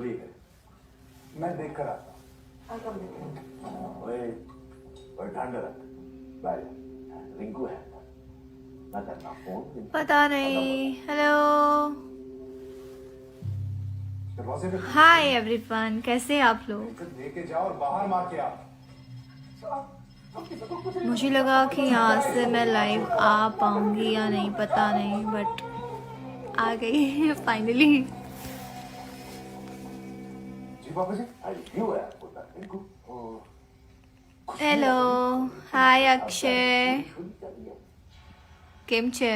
बोलिए, मैं देख कर आता हूँ। ओए ठंड रख, बाय। रिंकू है, मैं करना फोन। पता नहीं। हेलो, हाय एवरीवन, कैसे हैं आप लोग? लेके जाओ और बाहर मार के आओ। मुझे लगा कि यहाँ से मैं लाइव आ पाऊंगी या नहीं, पता नहीं, बट आ गई फाइनली। जी पापा जी, क्यों है आपको रिंकू? हेलो, हाय अक्षय, केम छे?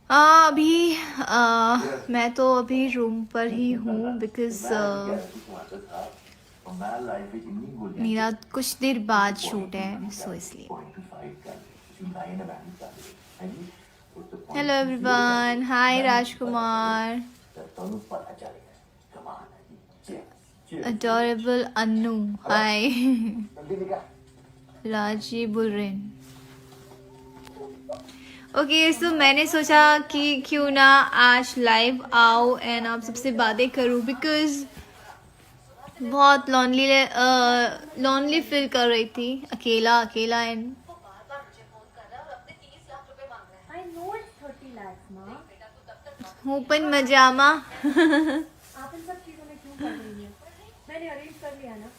अभी मैं तो अभी रूम पर ही हूँ बिकॉज मेरा कुछ देर बाद शूट है, सो इसलिए। हेलो एवरीवन, हाय राजकुमार, अडोरेबल अन्नू, हाय राजी बुलरेन। ओके, सो मैंने सोचा कि क्यों ना आज लाइव आओ एंड आप सबसे बातें करूं बिकॉज बहुत लॉनली फील कर रही थी, अकेला अकेला। एंड ओपन मजामा। आप इन सब चीजों में क्यों कर रही है? मैंने अरेंज कर लिया ना।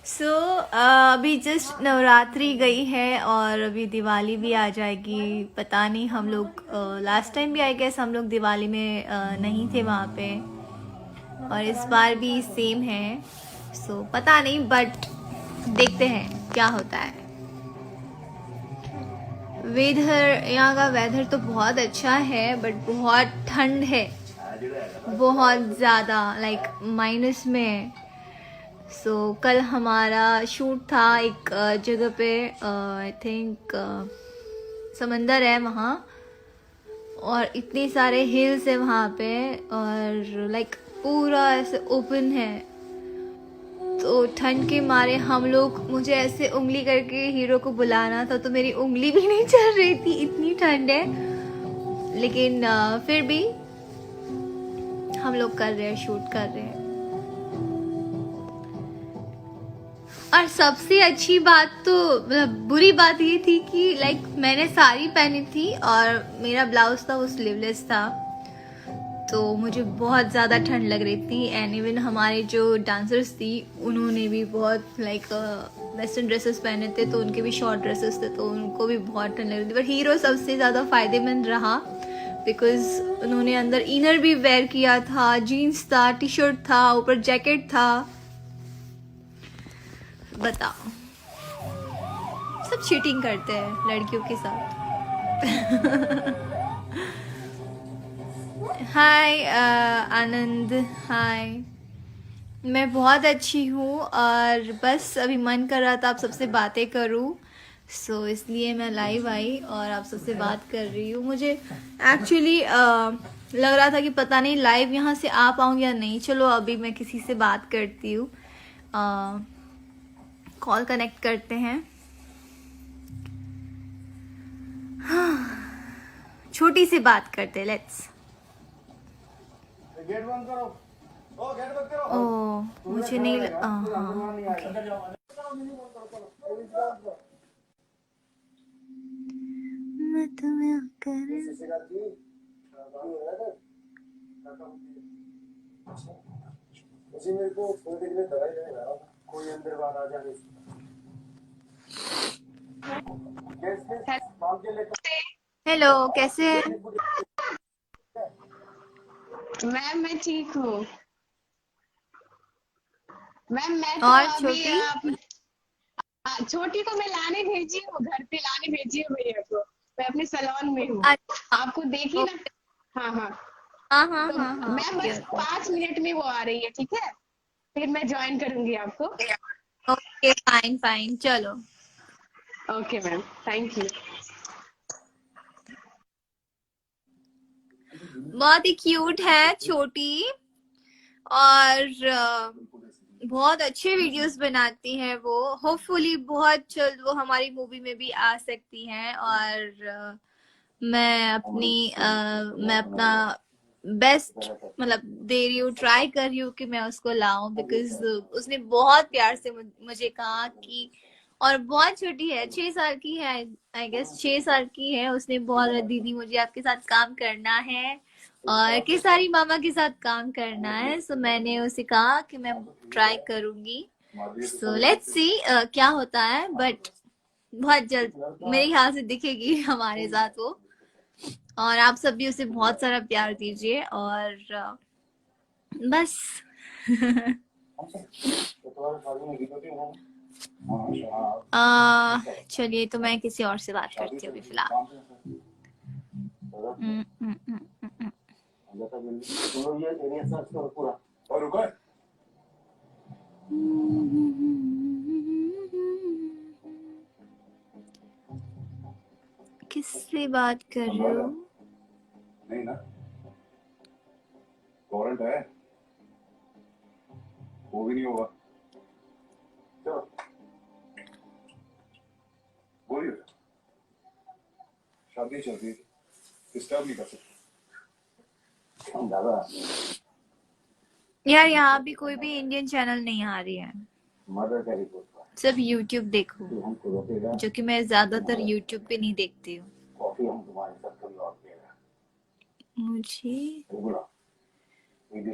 सो अभी जस्ट नवरात्रि गई है और अभी दिवाली भी आ जाएगी। पता नहीं, हम लोग लास्ट टाइम भी आई गेस हम लोग दिवाली में नहीं थे वहाँ पे, और इस बार भी सेम है। सो पता नहीं, बट देखते हैं क्या होता है। वेदर, यहाँ का वेदर तो बहुत अच्छा है बट बहुत ठंड है, बहुत ज़्यादा, लाइक माइनस में। सो कल हमारा शूट था एक जगह पे, आई थिंक समंदर है वहाँ, और इतने सारे हिल्स है वहाँ पे, और लाइक पूरा ऐसे ओपन है। तो ठंड के मारे हम लोग, मुझे ऐसे उंगली करके हीरो को बुलाना था तो मेरी उंगली भी नहीं चल रही थी, इतनी ठंड है। लेकिन फिर भी हम लोग कर रहे हैं, शूट कर रहे हैं। और सबसे अच्छी बात तो, मतलब बुरी बात ये थी कि लाइक मैंने साड़ी पहनी थी और मेरा ब्लाउज था वो स्लीवलेस था, तो मुझे बहुत ज़्यादा ठंड लग रही थी। एंड इवन हमारे जो डांसर्स थी उन्होंने भी बहुत लाइक वेस्टर्न ड्रेसेस पहने थे, तो उनके भी शॉर्ट ड्रेसेस थे, तो उनको भी बहुत ठंड लग रही थी। बट हीरो सबसे ज़्यादा फायदेमंद रहा बिकॉज उन्होंने अंदर इनर भी वेयर किया था, जीन्स था, टी शर्ट था, ऊपर जैकेट था। बताओ, सब चीटिंग करते हैं लड़कियों के साथ। हाय आनंद, हाय। मैं बहुत अच्छी हूँ और बस अभी मन कर रहा था आप सबसे बातें करूँ, सो इसलिए मैं लाइव आई और आप सबसे बात कर रही हूँ। मुझे एक्चुअली लग रहा था कि पता नहीं लाइव यहाँ से आ पाऊँ या नहीं। चलो अभी मैं किसी से बात करती हूँ, कॉल कनेक्ट करते हैं। हाँ, छोटी सी बात करते, लेट्स। गेट बंद करो। ओ गेट बंद करो। ओ मुझे नहीं हाँ ओके। मैं तुम्हें कर मेरे को फोन के लिए दवाई लेने जा रहा हूँ, कोई अंदर बाहर आ जाने। हेलो, कैसे हैं? मैम मैं ठीक हूँ मैम। मैं तो और अभी छोटी? छोटी को मैं लाने भेजी हूँ, घर पे लाने भेजी हूँ भैया को। मैं अपने सैलून में हूँ, अच्छा, आपको देखी ना। हाँ हाँ। हाँ हाँ तो हाँ हाँ, मैम ओके बस 5 मिनट में वो आ रही है, ठीक है? फिर मैं ज्वाइन करूंगी आपको। ओके, फाइन फाइन, चलो। Okay ma'am, thank you. बहुत ही क्यूट है छोटी, और बहुत अच्छे वीडियोस बनाती हैं वो। होपफुली बहुत जल्द वो हमारी मूवी में भी आ सकती हैं, और मैं अपना बेस्ट मतलब दे रही हूँ, ट्राई कर रही हूँ कि मैं उसको लाऊं, बिकॉज उसने बहुत प्यार से मुझे कहा कि, और बहुत छोटी है, 6 साल की है, आई गेस 6 साल की है। उसने बहुत, दीदी मुझे आपके साथ काम करना है और केसारी मामा के साथ काम करना है। सो मैंने उसे कहा कि मैं ट्राई करूंगी। सो लेट्स सी क्या होता है, बट बहुत जल्द मेरे ख्याल से दिखेगी हमारे साथ वो। और आप सब भी उसे बहुत सारा प्यार दीजिए और बस। चलिए, तो मैं किसी और से बात करती हूँ अभी फिलहाल। और रुका है? किससे बात कर रही हूँ? नहीं ना, वारंट है, वो भी नहीं होगा। चलो बोलिए, शादी चल रही, डिस्टर्ब नहीं कर सकते दादा। यार यहाँ भी कोई भी इंडियन चैनल नहीं आ रही है, मदर का रिपोर्ट, सिर्फ यूट्यूब देखो, हमको रोकेगा, जो कि मैं ज्यादातर यूट्यूब पे नहीं देखती हूँ। कॉफी हम तुम्हारे साथ कभी और पिएगा। मुझे बोला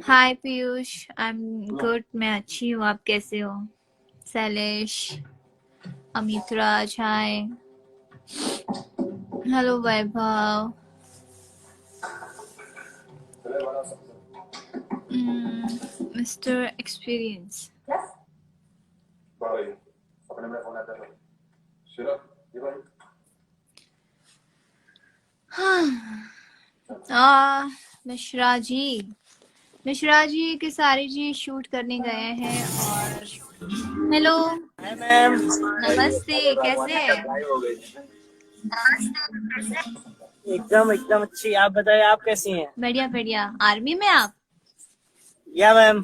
हाय पीयूष, आई एम गुड, मैं अच्छी हूँ, आप कैसे हो? शैलेश, अमित राज, हाय, हेलो वैभव, मिस्टर एक्सपीरियंस। अपने में फोन आता है शिरा, ये भाई हाँ, मिश्रा जी के सारे जी शूट करने गए हैं। और हेलो, हाय मैम। नमस्ते, कैसे हैं? एकदम एकदम अच्छी। आप बताइए, आप कैसी हैं? बढ़िया बढ़िया। आर्मी में आप? या मैम।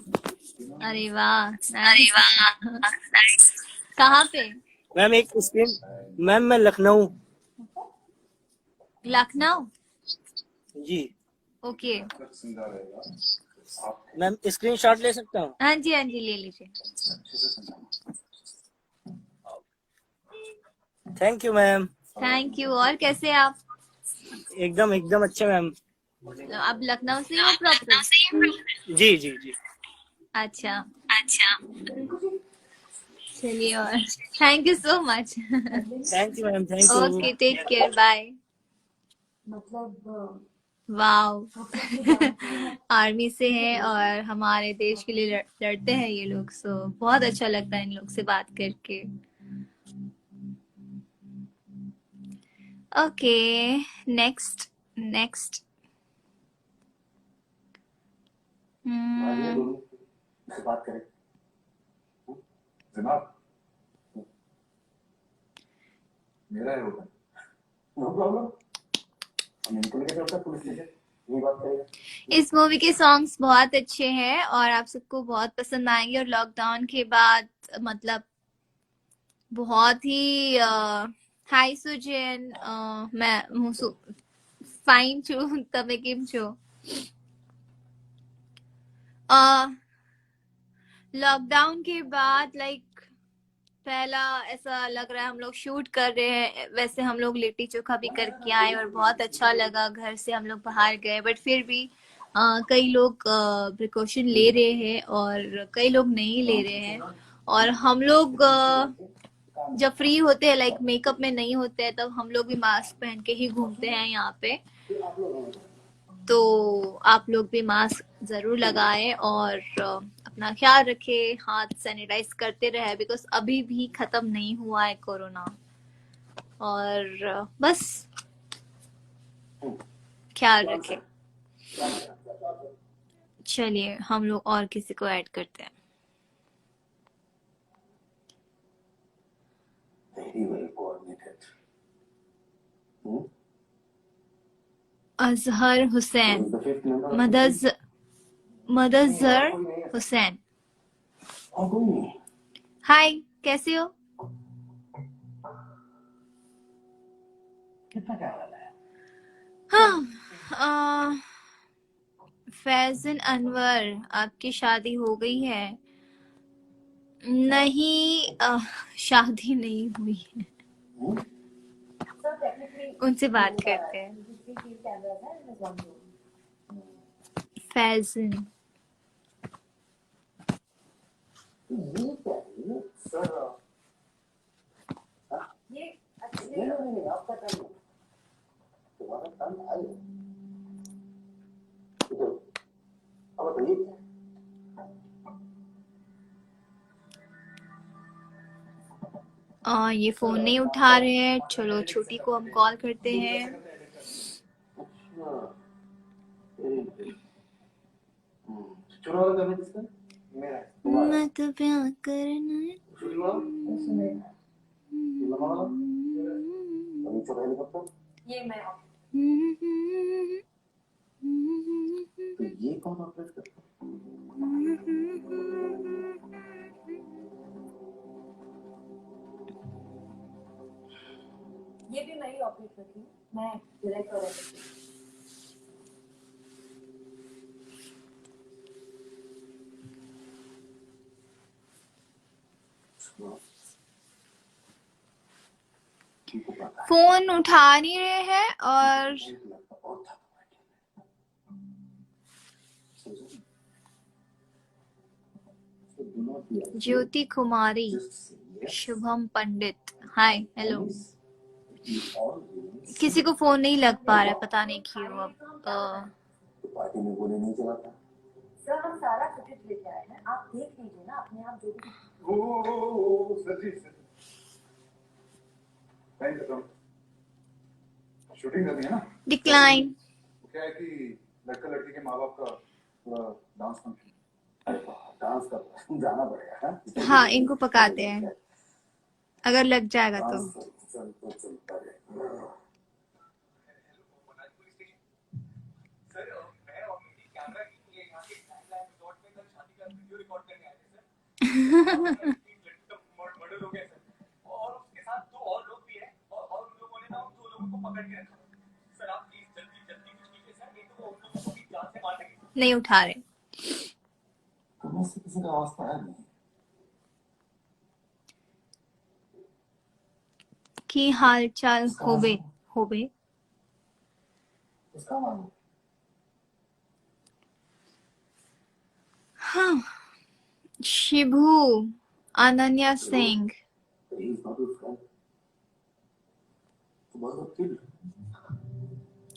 अरे वाह, नाइस। कहाँ पे? मैम एक स्क्रीन। मैम मैं लखनऊ। लखनऊ? जी ओके। मैम, स्क्रीनशॉट ले सकता हूँ? हाँ जी हाँ जी, ले लीजिए। Thank you ma'am. Thank you. और कैसे हैं आप? एकदम एकदम अच्छे मैम। आप लखनऊ से ही हो प्रॉपर? जी जी जी। अच्छा चलिए, और thank you so much. Thank you ma'am, thank you. Okay, take care, bye. मतलब वाओ। आर्मी से है और हमारे देश के लिए लड़ते हैं ये लोग। सो बहुत अच्छा लगता है इन लोग से बात करके। Okay, next next. बात करें जनाब, मेरा है होगा, नो प्रॉब्लम, हम निकल के चलता पुलिस स्टेशन, ये बात करेगा। इस मूवी के सॉन्ग्स बहुत अच्छे हैं और आप सबको बहुत पसंद आएंगे। और लॉकडाउन के बाद मतलब बहुत ही हाय सुजैन, मैं फाइन छू, તમે કેમ છો? लॉकडाउन के बाद लाइक पहला ऐसा लग रहा है हम लोग शूट कर रहे हैं। वैसे हम लोग लिट्टी चोखा भी करके आए और बहुत अच्छा लगा। घर से हम लोग बाहर गए, बट फिर भी कई लोग प्रिकॉशन ले रहे हैं और कई लोग नहीं ले रहे हैं। और हम लोग जब फ्री होते हैं, लाइक मेकअप में नहीं होते हैं, तब हम लोग भी मास्क पहन के ही घूमते हैं यहाँ पे। तो आप लोग भी मास्क जरूर लगाएं और अपना ख्याल रखें, हाथ सैनिटाइज करते रहे, बिकॉज अभी भी खत्म नहीं हुआ है कोरोना। और बस ख्याल रखें। चलिए, हम लोग और किसी को ऐड करते हैं। अजहर हुसैन, मदजर हुसैन, हाय, कैसे हो? कितना क्या वाला है? हाँ, फैजन अनवर, आपकी शादी हो गई है? नहीं, शादी नहीं हुई है। So technically, उनसे बात करते हैं। three cameras हैं in one room. फैजन, ये नहीं आपका टर्न है। तुम्हारा टर्न है। अब बताइए ये फोन नहीं उठा रहे हैं, चलो छोटी को हम कॉल करते हैं। चुनाव करने किसका? मेरा। मैं तो प्यार करना है। ये मैं तो ये कौन ऑपरेट करता है? ये भी मैं ही ऑपरेट करती हूँ। मैं डायरेक्ट और फोन उठा नहीं रहे हैं और ज्योति कुमारी, शुभम पंडित, हाय हेलो। किसी को फोन नहीं लग पा रहा है, पता नहीं क्यों। अब पार्टी में गोली नहीं चलाता। सर हम सारा फुटेज लेके आए हैं, आप देख लीजिए ना अपने आप जो भी। सर जी शूटिंग करनी है ना? डिक्लाइन। क्या है कि लड़का लड़की के माँ बाप का पूरा डांस फंक्शन। अरे डांस का जाना पड़ेगा। हाँ, इनको पकाते हैं, अगर लग जाएगा तो। चलता रहेगा। नहीं उठा रहे। तुम्हें से किसी का आवाज आया नहीं? की हाल चाल होबे होबे। उसका मालूम। हाँ, शिभू Ananya Singh. He's not your friend. तुम्हारा किल।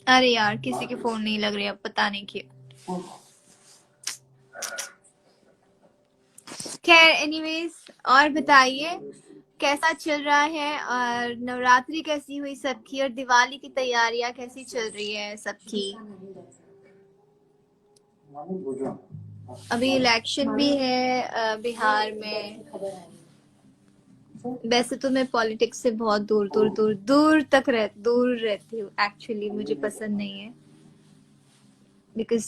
अरे यार, किसी के फोन नहीं लग रहे, अब पता नहीं क्यों। खैर एनीवेज, और बताइए कैसा चल रहा है, और नवरात्रि कैसी हुई सबकी, और दिवाली की तैयारियां कैसी चल रही है सबकी। अभी इलेक्शन भी है बिहार में। वैसे तो मैं पॉलिटिक्स से बहुत दूर दूर दूर दूर तक दूर रहती हूँ। एक्चुअली मुझे पसंद नहीं है, because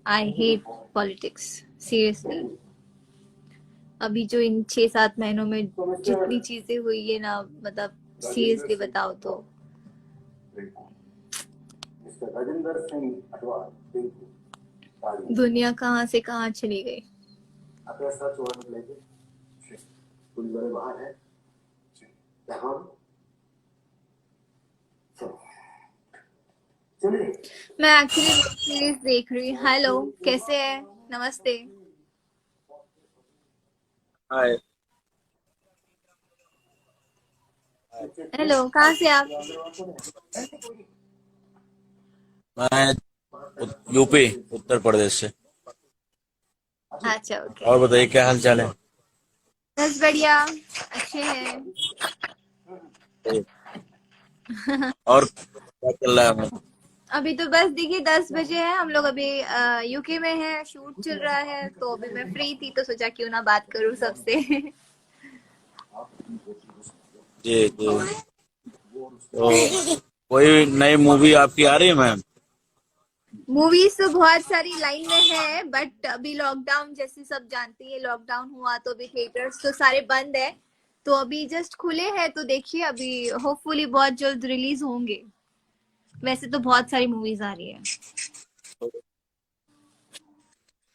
I hate politics seriously. अभी जो इन 6-7 महीनों में जितनी चीजें हुई है ना, मतलब सीरियसली बताओ तो। दुनिया कहाँ से कहाँ चली गई। मैं एक्चुअली सीरीज देख रही हूँ। हेलो, कैसे है? नमस्ते। हाय। हेलो, कहाँ से आप? मैं यूपी उत्तर प्रदेश से। अच्छा, ओके। और बताइए क्या हाल चाल है? बस बढ़िया, अच्छे हैं। और क्या चल रहा है? अभी तो बस देखिए 10 बजे है, हम लोग अभी यूके में है, शूट चल रहा है, तो अभी मैं फ्री थी तो सोचा क्यों ना बात करूं सबसे। जी जी। तो कोई नई मूवी आपकी आ रही है मैम? मूवीज तो बहुत सारी लाइन में है, बट अभी लॉकडाउन जैसे सब जानती है, लॉकडाउन हुआ तो अभी थिएटर्स तो सारे बंद है, तो अभी जस्ट खुले हैं, तो देखिए अभी होपफुली बहुत जल्द रिलीज होंगे, वैसे तो बहुत सारी मूवीज आ रही है।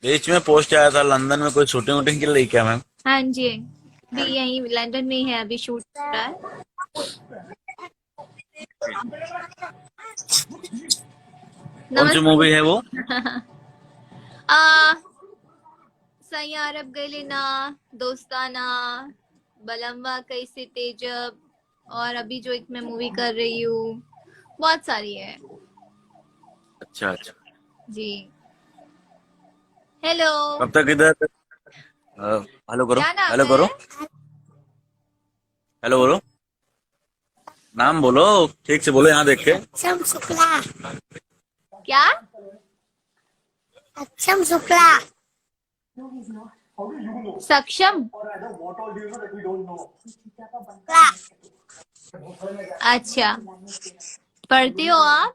बीच में पोस्ट आया था लंदन में कोई शूटिंग वूटिंग के लिए क्या मैम? हाँ जी, भी यहीं लंदन में ही है, अभी शूट हो रहा है। कौन सी मूवी है वो? आ सैयार अब गए ना, दोस्ताना, बलम्बा कैसे तेजब, और अभी जो एक मैं मूवी कर रही हूँ, बहुत सारी है अच्छा अच्छा। जी। हेलो, कब तक इधर? हेलो करो, क्या नाम हेलो है? करो, हेलो बोलो, नाम बोलो, ठीक से बोलो यहाँ देख के। अक्षम शुक्ला। क्या? अक्षम शुक्ला। सक्षम? शुक्ला। अच्छा, पढ़ते हो आप?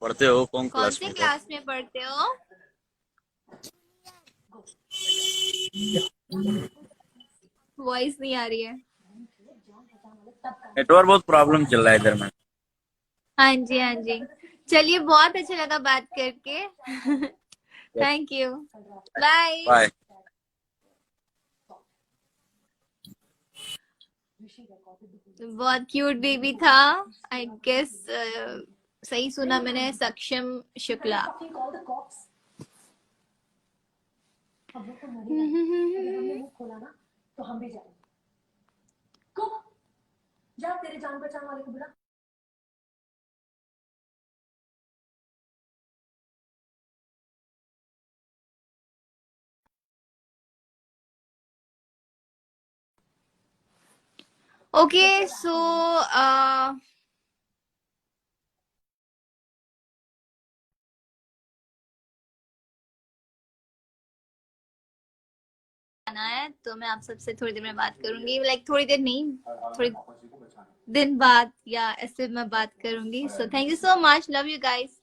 पढ़ते हो कौन कौन क्लास से में? क्लास में पढ़ते हो? वॉइस नहीं आ रही है। नेटवर्क बहुत प्रॉब्लम चल रहा है इधर में। हाँ जी हाँ जी, चलिए बहुत अच्छा लगा बात करके। Thank you, bye. बाय। बहुत क्यूट बेबी था, आई गेस सही सुना मैंने, सक्षम शुक्ला। Call the cops. अब वो तो मरेगा, अगर हमने मुंह खोला ना तो हम भी जाएंगे। को जा तेरे जान बचाने वाले को बुला। ओके सो आना है तो मैं आप सबसे थोड़ी देर में बात करूंगी, लाइक थोड़ी देर नहीं, थोड़ी दिन बाद या ऐसे मैं बात करूंगी। So thank you so much, love you guys.